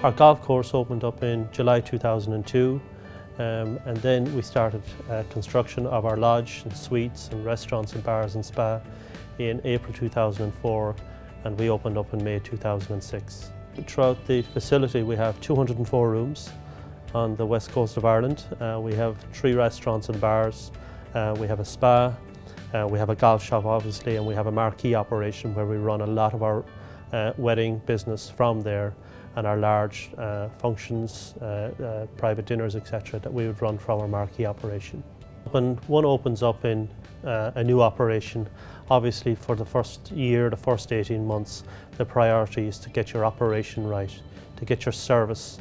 Our golf course opened up in July 2002, and then we started construction of our lodge and suites and restaurants and bars and spa in April 2004, and we opened up in May 2006. Throughout the facility we have 204 rooms on the west coast of Ireland. We have 3 restaurants and bars, we have a spa, we have a golf shop obviously, and we have a marquee operation where we run a lot of our wedding business from there, and our large functions, private dinners, etc. that we would run from our marquee operation. When one opens up in a new operation, obviously for the first year, the first 18 months, the priority is to get your operation right, to get your service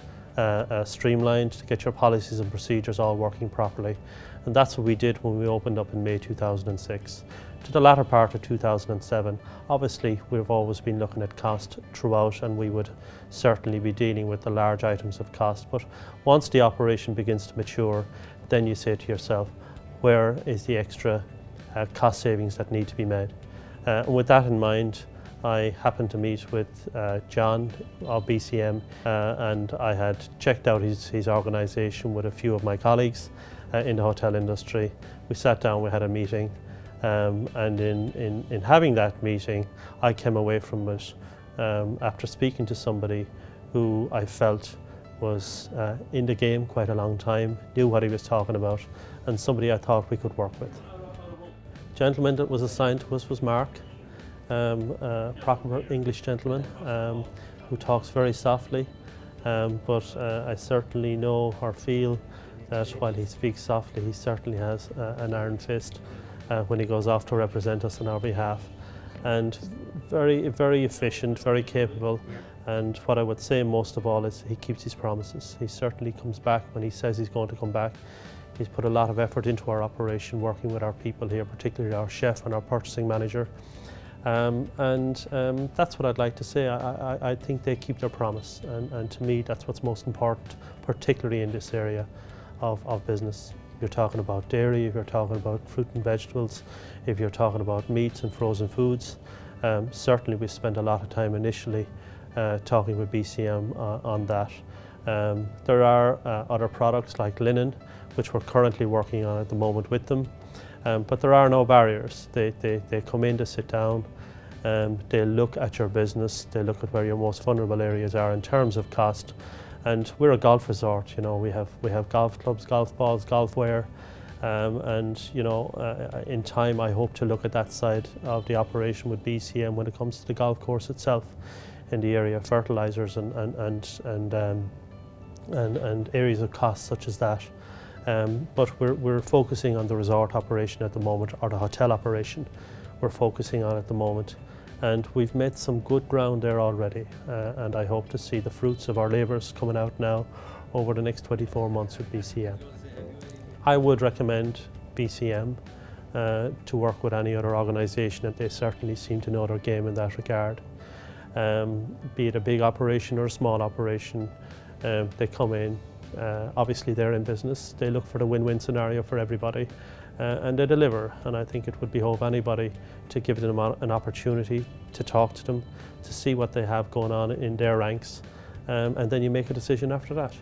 streamlined, to get your policies and procedures all working properly. And that's what we did when we opened up in May 2006. To the latter part of 2007, obviously we've always been looking at cost throughout, and we would certainly be dealing with the large items of cost. But once the operation begins to mature, then you say to yourself, where is the extra cost savings that need to be made? And with that in mind, I happened to meet with John of BCM, and I had checked out his organisation with a few of my colleagues in the hotel industry. We sat down, we had a meeting, and in having that meeting, I came away from it after speaking to somebody who I felt was in the game quite a long time, knew what he was talking about, and somebody I thought we could work with. The gentleman that was assigned to us was Mark, a proper English gentleman who talks very softly, but I certainly know or feel that while he speaks softly, he certainly has an iron fist when he goes off to represent us on our behalf. And very, very efficient, very capable, and what I would say most of all is he keeps his promises. He certainly comes back when he says he's going to come back. He's put a lot of effort into our operation, working with our people here, particularly our chef and our purchasing manager. That's what I'd like to say. I think they keep their promise, and to me that's what's most important, particularly in this area of business. If you're talking about dairy, if you're talking about fruit and vegetables, if you're talking about meats and frozen foods, certainly we spent a lot of time initially talking with BCM on that. There are other products like linen, which we're currently working on at the moment with them, but there are no barriers. They come in to sit down, they look at your business, they look at where your most vulnerable areas are in terms of cost. And we're a golf resort, you know, we have golf clubs, golf balls, golf wear, and you know, in time I hope to look at that side of the operation with BCM when it comes to the golf course itself, in the area of fertilisers and areas of cost such as that. But we're focusing on the resort operation at the moment, or the hotel operation we're focusing on at the moment. And we've made some good ground there already, and I hope to see the fruits of our labours coming out now over the next 24 months with BCM. I would recommend BCM to work with any other organisation, and they certainly seem to know their game in that regard. Be it a big operation or a small operation, they come in, obviously they're in business, they look for the win-win scenario for everybody, and they deliver. And I think it would behove anybody to give them an opportunity to talk to them, to see what they have going on in their ranks, and then you make a decision after that.